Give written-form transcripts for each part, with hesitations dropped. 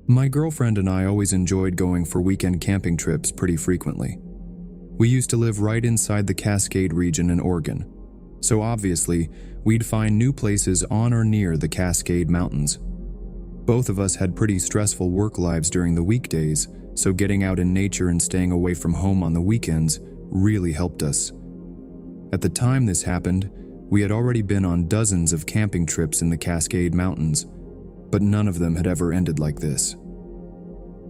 My girlfriend and I always enjoyed going for weekend camping trips pretty frequently. We used to live right inside the Cascade region in Oregon, so obviously, we'd find new places on or near the Cascade Mountains. Both of us had pretty stressful work lives during the weekdays, so getting out in nature and staying away from home on the weekends really helped us. At the time this happened, we had already been on dozens of camping trips in the Cascade Mountains, but none of them had ever ended like this.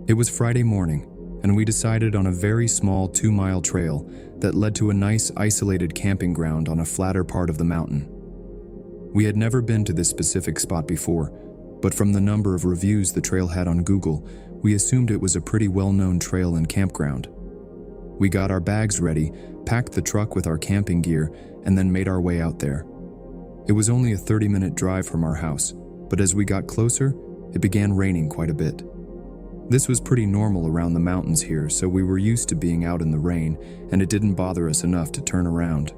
It was Friday morning, and we decided on a very small 2-mile trail that led to a nice isolated camping ground on a flatter part of the mountain. We had never been to this specific spot before, but from the number of reviews the trail had on Google, we assumed it was a pretty well-known trail and campground. We got our bags ready, packed the truck with our camping gear, and then made our way out there. It was only a 30-minute drive from our house, but as we got closer, it began raining quite a bit. This was pretty normal around the mountains here, so we were used to being out in the rain, and it didn't bother us enough to turn around.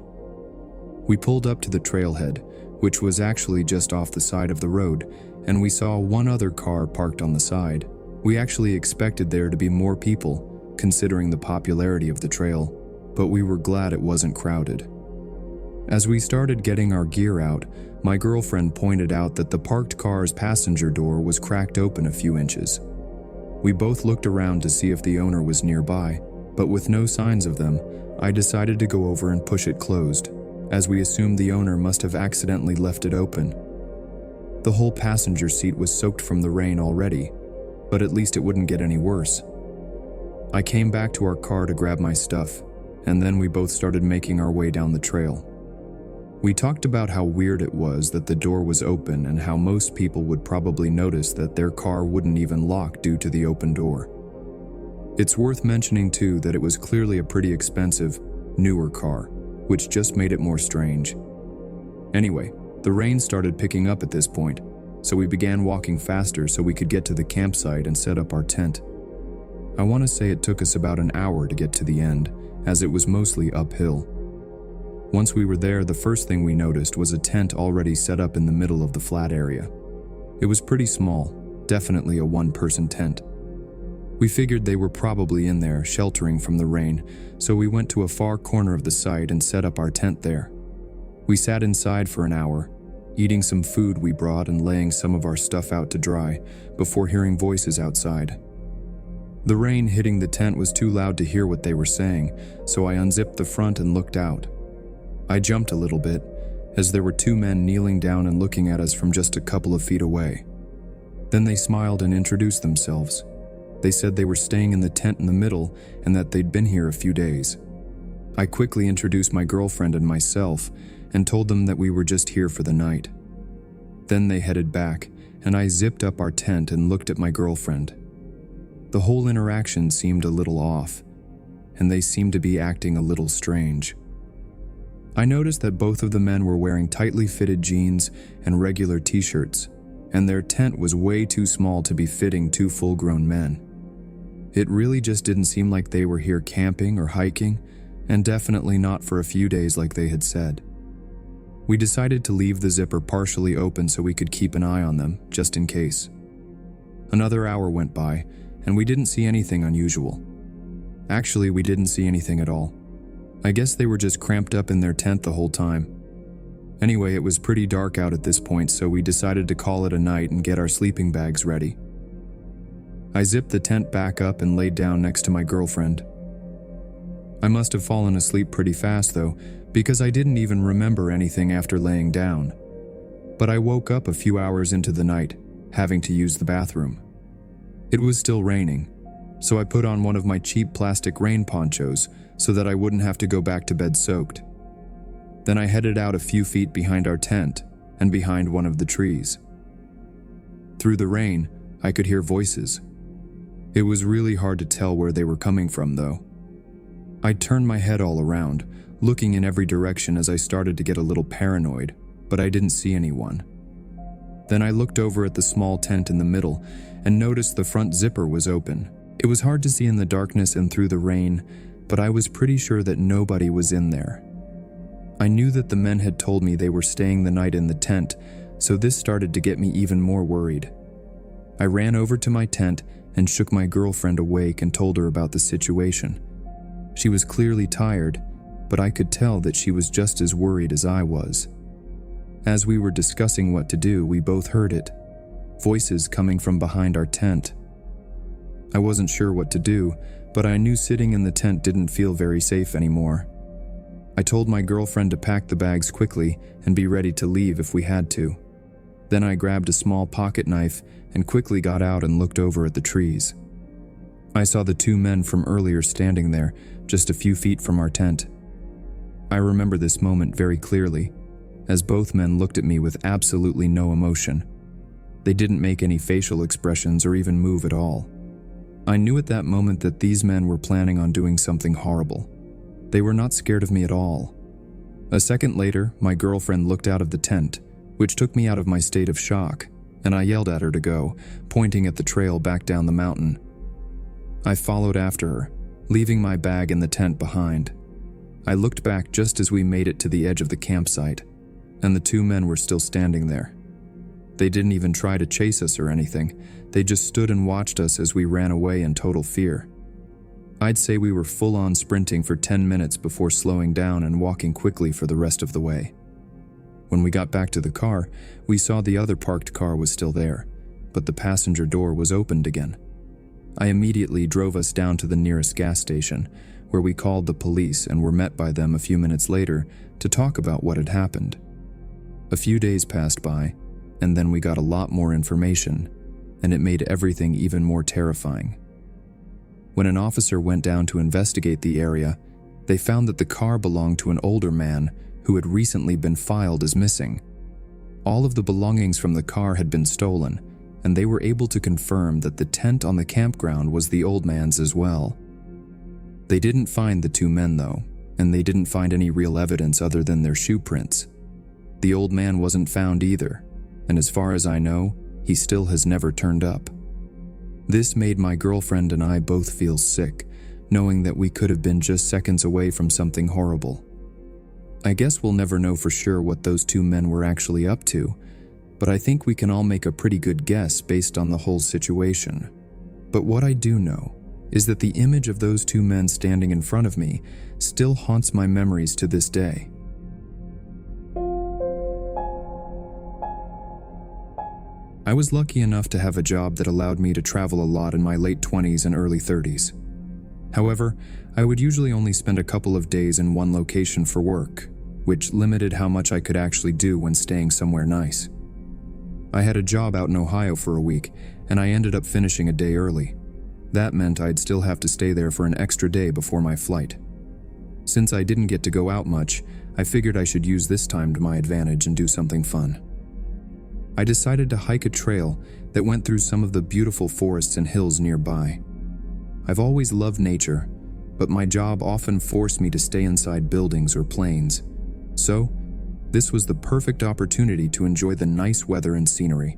We pulled up to the trailhead, which was actually just off the side of the road, and we saw one other car parked on the side. We actually expected there to be more people, considering the popularity of the trail, but we were glad it wasn't crowded. As we started getting our gear out, my girlfriend pointed out that the parked car's passenger door was cracked open a few inches. We both looked around to see if the owner was nearby, but with no signs of them, I decided to go over and push it closed, as we assumed the owner must have accidentally left it open. The whole passenger seat was soaked from the rain already, but at least it wouldn't get any worse. I came back to our car to grab my stuff, and then we both started making our way down the trail. We talked about how weird it was that the door was open and how most people would probably notice that their car wouldn't even lock due to the open door. It's worth mentioning too that it was clearly a pretty expensive, newer car, which just made it more strange. Anyway, the rain started picking up at this point, so we began walking faster so we could get to the campsite and set up our tent. I want to say it took us about an hour to get to the end, as it was mostly uphill. Once we were there, the first thing we noticed was a tent already set up in the middle of the flat area. It was pretty small, definitely a one-person tent. We figured they were probably in there, sheltering from the rain, so we went to a far corner of the site and set up our tent there. We sat inside for an hour, eating some food we brought and laying some of our stuff out to dry, before hearing voices outside. The rain hitting the tent was too loud to hear what they were saying, so I unzipped the front and looked out. I jumped a little bit, as there were two men kneeling down and looking at us from just a couple of feet away. Then they smiled and introduced themselves. They said they were staying in the tent in the middle and that they'd been here a few days. I quickly introduced my girlfriend and myself and told them that we were just here for the night. Then they headed back, and I zipped up our tent and looked at my girlfriend. The whole interaction seemed a little off, and they seemed to be acting a little strange. I noticed that both of the men were wearing tightly fitted jeans and regular t-shirts, and their tent was way too small to be fitting two full-grown men. It really just didn't seem like they were here camping or hiking, and definitely not for a few days like they had said. We decided to leave the zipper partially open so we could keep an eye on them, just in case. Another hour went by, and we didn't see anything unusual. Actually, we didn't see anything at all. I guess they were just cramped up in their tent the whole time. Anyway, it was pretty dark out at this point, so we decided to call it a night and get our sleeping bags ready. I zipped the tent back up and laid down next to my girlfriend. I must have fallen asleep pretty fast though, because I didn't even remember anything after laying down. But I woke up a few hours into the night, having to use the bathroom. It was still raining, so I put on one of my cheap plastic rain ponchos so that I wouldn't have to go back to bed soaked. Then I headed out a few feet behind our tent and behind one of the trees. Through the rain, I could hear voices. It was really hard to tell where they were coming from though. I turned my head all around, looking in every direction as I started to get a little paranoid, but I didn't see anyone. Then I looked over at the small tent in the middle and noticed the front zipper was open. It was hard to see in the darkness and through the rain, but I was pretty sure that nobody was in there. I knew that the men had told me they were staying the night in the tent, so this started to get me even more worried. I ran over to my tent and shook my girlfriend awake and told her about the situation. She was clearly tired, but I could tell that she was just as worried as I was. As we were discussing what to do, we both heard it. Voices coming from behind our tent. I wasn't sure what to do, but I knew sitting in the tent didn't feel very safe anymore. I told my girlfriend to pack the bags quickly and be ready to leave if we had to. Then I grabbed a small pocket knife and quickly got out and looked over at the trees. I saw the two men from earlier standing there, just a few feet from our tent. I remember this moment very clearly, as both men looked at me with absolutely no emotion. They didn't make any facial expressions or even move at all. I knew at that moment that these men were planning on doing something horrible. They were not scared of me at all. A second later, my girlfriend looked out of the tent, which took me out of my state of shock, and I yelled at her to go, pointing at the trail back down the mountain. I followed after her, leaving my bag in the tent behind. I looked back just as we made it to the edge of the campsite, and the two men were still standing there. They didn't even try to chase us or anything. They just stood and watched us as we ran away in total fear. I'd say we were full-on sprinting for 10 minutes before slowing down and walking quickly for the rest of the way. When we got back to the car, we saw the other parked car was still there, but the passenger door was opened again. I immediately drove us down to the nearest gas station, where we called the police and were met by them a few minutes later to talk about what had happened. A few days passed by, and then we got a lot more information, and it made everything even more terrifying. When an officer went down to investigate the area, they found that the car belonged to an older man who had recently been filed as missing. All of the belongings from the car had been stolen, and they were able to confirm that the tent on the campground was the old man's as well. They didn't find the two men though, and they didn't find any real evidence other than their shoe prints. The old man wasn't found either, and as far as I know, he still has never turned up. This made my girlfriend and I both feel sick, knowing that we could have been just seconds away from something horrible. I guess we'll never know for sure what those two men were actually up to, but I think we can all make a pretty good guess based on the whole situation. But what I do know is that the image of those two men standing in front of me still haunts my memories to this day. I was lucky enough to have a job that allowed me to travel a lot in my late 20s and early 30s. However, I would usually only spend a couple of days in one location for work, which limited how much I could actually do when staying somewhere nice. I had a job out in Ohio for a week, and I ended up finishing a day early. That meant I'd still have to stay there for an extra day before my flight. Since I didn't get to go out much, I figured I should use this time to my advantage and do something fun. I decided to hike a trail that went through some of the beautiful forests and hills nearby. I've always loved nature, but my job often forced me to stay inside buildings or planes. So, this was the perfect opportunity to enjoy the nice weather and scenery.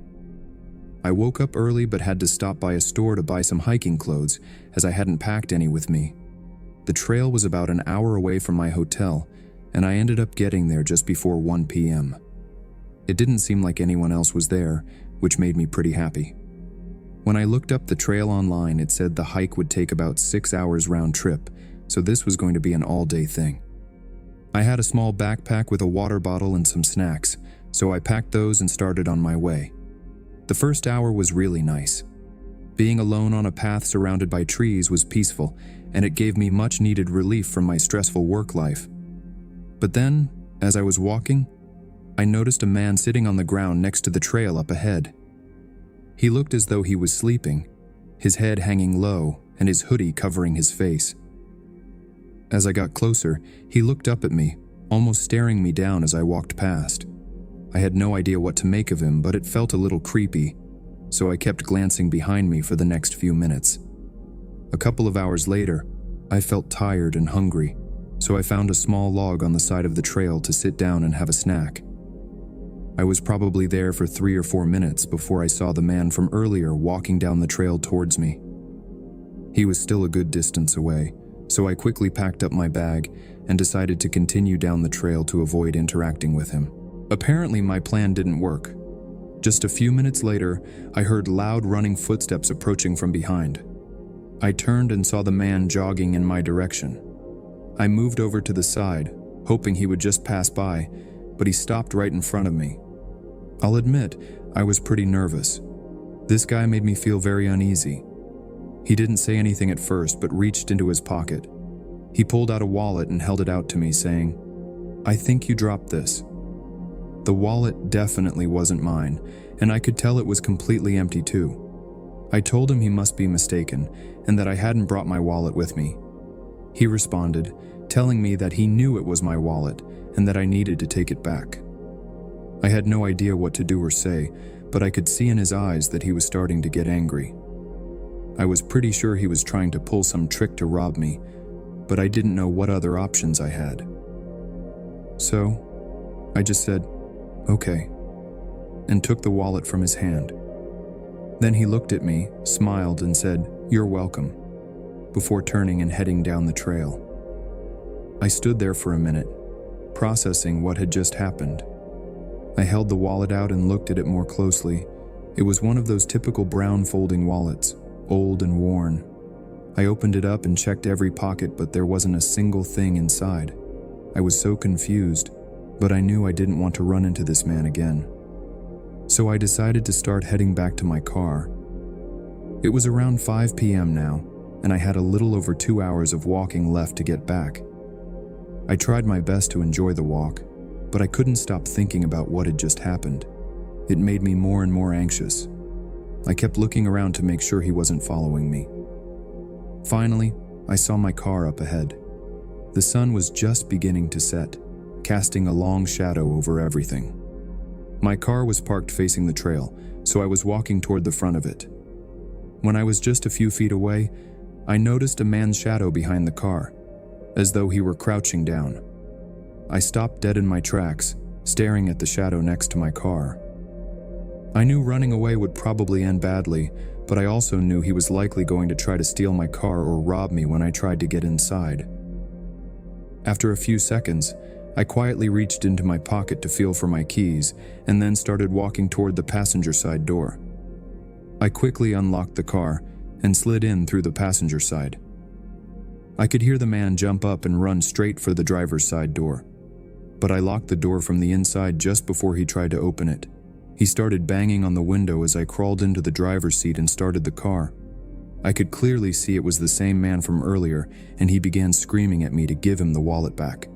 I woke up early but had to stop by a store to buy some hiking clothes as I hadn't packed any with me. The trail was about an hour away from my hotel, and I ended up getting there just before 1 p.m. It didn't seem like anyone else was there, which made me pretty happy. When I looked up the trail online, it said the hike would take about 6 hours round trip, so this was going to be an all-day thing. I had a small backpack with a water bottle and some snacks, so I packed those and started on my way. The first hour was really nice. Being alone on a path surrounded by trees was peaceful, and it gave me much-needed relief from my stressful work life. But then, as I was walking, I noticed a man sitting on the ground next to the trail up ahead. He looked as though he was sleeping, his head hanging low and his hoodie covering his face. As I got closer, he looked up at me, almost staring me down as I walked past. I had no idea what to make of him, but it felt a little creepy, so I kept glancing behind me for the next few minutes. A couple of hours later, I felt tired and hungry, so I found a small log on the side of the trail to sit down and have a snack. I was probably there for 3 or 4 minutes before I saw the man from earlier walking down the trail towards me. He was still a good distance away, so I quickly packed up my bag and decided to continue down the trail to avoid interacting with him. Apparently, my plan didn't work. Just a few minutes later, I heard loud running footsteps approaching from behind. I turned and saw the man jogging in my direction. I moved over to the side, hoping he would just pass by, but he stopped right in front of me. I'll admit, I was pretty nervous. This guy made me feel very uneasy. He didn't say anything at first, but reached into his pocket. He pulled out a wallet and held it out to me, saying, "I think you dropped this." The wallet definitely wasn't mine, and I could tell it was completely empty too. I told him he must be mistaken, and that I hadn't brought my wallet with me. He responded, telling me that he knew it was my wallet, and that I needed to take it back. I had no idea what to do or say, but I could see in his eyes that he was starting to get angry. I was pretty sure he was trying to pull some trick to rob me, but I didn't know what other options I had. So, I just said, "Okay," and took the wallet from his hand. Then he looked at me, smiled, and said, "You're welcome," before turning and heading down the trail. I stood there for a minute, processing what had just happened. I held the wallet out and looked at it more closely. It was one of those typical brown folding wallets, old and worn. I opened it up and checked every pocket, but there wasn't a single thing inside. I was so confused, but I knew I didn't want to run into this man again. So I decided to start heading back to my car. It was around 5 p.m. now, and I had a little over 2 hours of walking left to get back. I tried my best to enjoy the walk, but I couldn't stop thinking about what had just happened. It made me more and more anxious. I kept looking around to make sure he wasn't following me. Finally, I saw my car up ahead. The sun was just beginning to set, casting a long shadow over everything. My car was parked facing the trail, so I was walking toward the front of it. When I was just a few feet away, I noticed a man's shadow behind the car, as though he were crouching down. I stopped dead in my tracks, staring at the shadow next to my car. I knew running away would probably end badly, but I also knew he was likely going to try to steal my car or rob me when I tried to get inside. After a few seconds, I quietly reached into my pocket to feel for my keys and then started walking toward the passenger side door. I quickly unlocked the car and slid in through the passenger side. I could hear the man jump up and run straight for the driver's side door, but I locked the door from the inside just before he tried to open it. He started banging on the window as I crawled into the driver's seat and started the car. I could clearly see it was the same man from earlier, and he began screaming at me to give him the wallet back.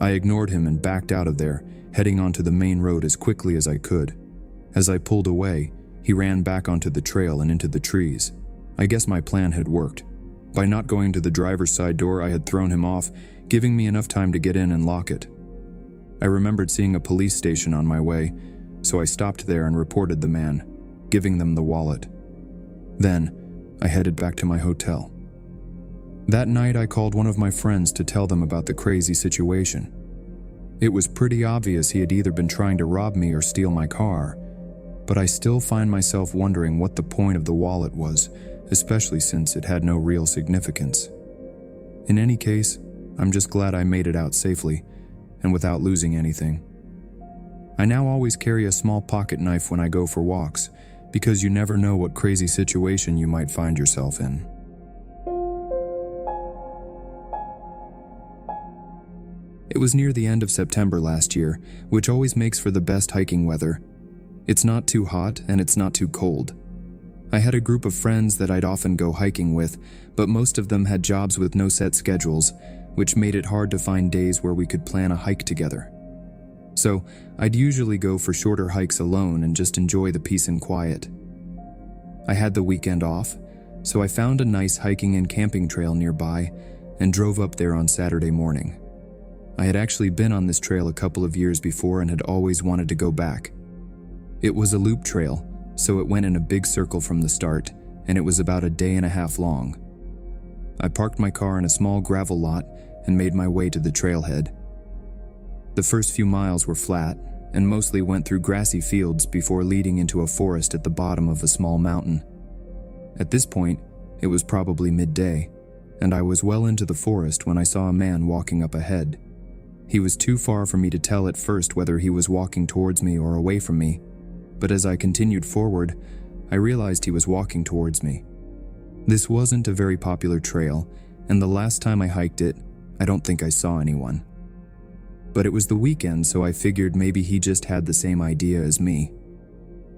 I ignored him and backed out of there, heading onto the main road as quickly as I could. As I pulled away, he ran back onto the trail and into the trees. I guess my plan had worked. By not going to the driver's side door, I had thrown him off, giving me enough time to get in and lock it. I remembered seeing a police station on my way, so I stopped there and reported the man, giving them the wallet. Then, I headed back to my hotel. That night, I called one of my friends to tell them about the crazy situation. It was pretty obvious he had either been trying to rob me or steal my car, but I still find myself wondering what the point of the wallet was, especially since it had no real significance. In any case, I'm just glad I made it out safely and without losing anything. I now always carry a small pocket knife when I go for walks, because you never know what crazy situation you might find yourself in. It was near the end of September last year, which always makes for the best hiking weather. It's not too hot and it's not too cold. I had a group of friends that I'd often go hiking with, but most of them had jobs with no set schedules, which made it hard to find days where we could plan a hike together. So, I'd usually go for shorter hikes alone and just enjoy the peace and quiet. I had the weekend off, so I found a nice hiking and camping trail nearby and drove up there on Saturday morning. I had actually been on this trail a couple of years before and had always wanted to go back. It was a loop trail, so it went in a big circle from the start, and it was about a day and a half long. I parked my car in a small gravel lot and made my way to the trailhead. The first few miles were flat and mostly went through grassy fields before leading into a forest at the bottom of a small mountain. At this point, it was probably midday, and I was well into the forest when I saw a man walking up ahead. He was too far for me to tell at first whether he was walking towards me or away from me, but as I continued forward, I realized he was walking towards me. This wasn't a very popular trail, and the last time I hiked it, I don't think I saw anyone. But it was the weekend, so I figured maybe he just had the same idea as me.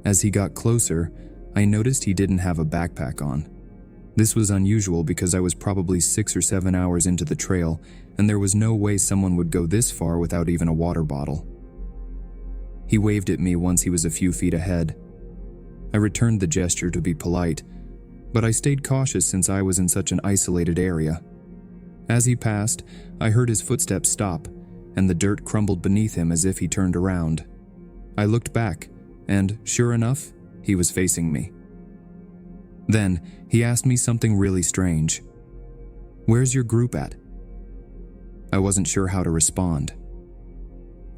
As he got closer, I noticed he didn't have a backpack on. This was unusual because I was probably 6 or 7 hours into the trail, and there was no way someone would go this far without even a water bottle. He waved at me once he was a few feet ahead. I returned the gesture to be polite, but I stayed cautious since I was in such an isolated area. As he passed, I heard his footsteps stop, and the dirt crumbled beneath him as if he turned around. I looked back, and sure enough, he was facing me. Then, he asked me something really strange. "Where's your group at?" I wasn't sure how to respond.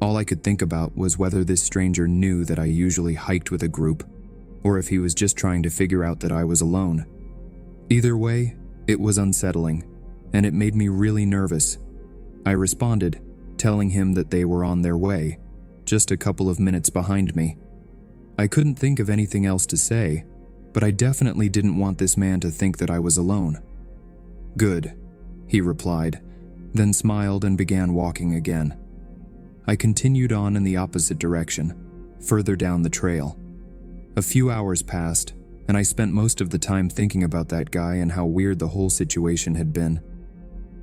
All I could think about was whether this stranger knew that I usually hiked with a group, or if he was just trying to figure out that I was alone. Either way, it was unsettling, and it made me really nervous. I responded, telling him that they were on their way, just a couple of minutes behind me. I couldn't think of anything else to say, but I definitely didn't want this man to think that I was alone. "Good," he replied, then smiled and began walking again. I continued on in the opposite direction, further down the trail. A few hours passed, and I spent most of the time thinking about that guy and how weird the whole situation had been.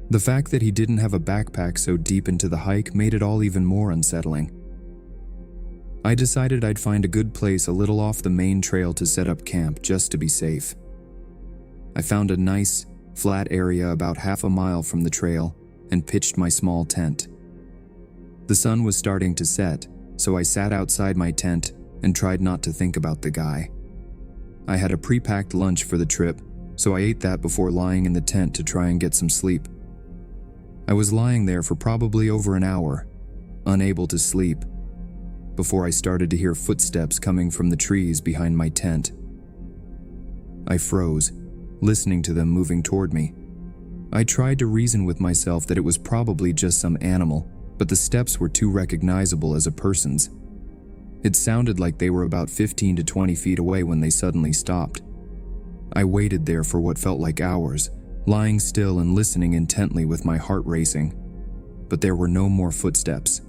The fact that he didn't have a backpack so deep into the hike made it all even more unsettling. I decided I'd find a good place a little off the main trail to set up camp just to be safe. I found a nice, flat area about half a mile from the trail and pitched my small tent. The sun was starting to set, so I sat outside my tent and tried not to think about the guy. I had a pre-packed lunch for the trip, so I ate that before lying in the tent to try and get some sleep. I was lying there for probably over an hour, unable to sleep, before I started to hear footsteps coming from the trees behind my tent. I froze, listening to them moving toward me. I tried to reason with myself that it was probably just some animal, but the steps were too recognizable as a person's. It sounded like they were about 15 to 20 feet away when they suddenly stopped. I waited there for what felt like hours, lying still and listening intently with my heart racing. But there were no more footsteps.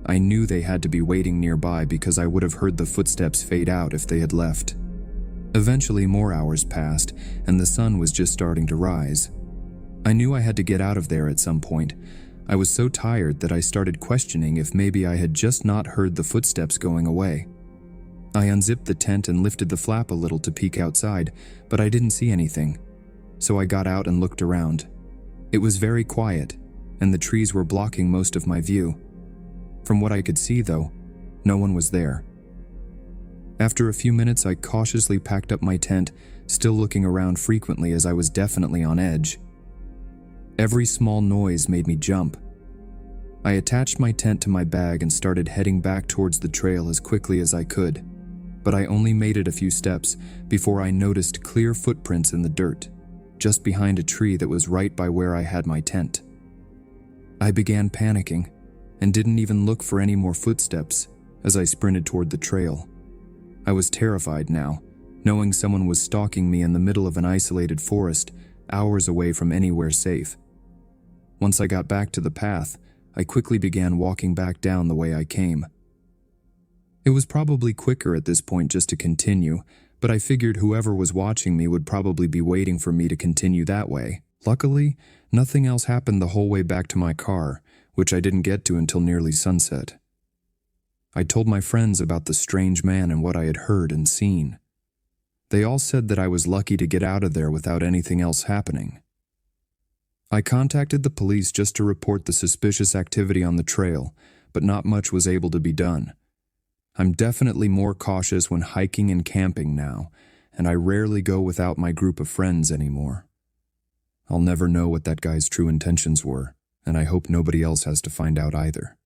I knew they had to be waiting nearby because I would have heard the footsteps fade out if they had left. Eventually, more hours passed, and the sun was just starting to rise. I knew I had to get out of there at some point. I was so tired that I started questioning if maybe I had just not heard the footsteps going away. I unzipped the tent and lifted the flap a little to peek outside, but I didn't see anything. So I got out and looked around. It was very quiet, and the trees were blocking most of my view. From what I could see, though, no one was there. After a few minutes, I cautiously packed up my tent, still looking around frequently as I was definitely on edge. Every small noise made me jump. I attached my tent to my bag and started heading back towards the trail as quickly as I could, but I only made it a few steps before I noticed clear footprints in the dirt, just behind a tree that was right by where I had my tent. I began panicking and didn't even look for any more footsteps as I sprinted toward the trail. I was terrified now, knowing someone was stalking me in the middle of an isolated forest, hours away from anywhere safe. Once I got back to the path, I quickly began walking back down the way I came. It was probably quicker at this point just to continue, but I figured whoever was watching me would probably be waiting for me to continue that way. Luckily, nothing else happened the whole way back to my car, which I didn't get to until nearly sunset. I told my friends about the strange man and what I had heard and seen. They all said that I was lucky to get out of there without anything else happening. I contacted the police just to report the suspicious activity on the trail, but not much was able to be done. I'm definitely more cautious when hiking and camping now, and I rarely go without my group of friends anymore. I'll never know what that guy's true intentions were, and I hope nobody else has to find out either.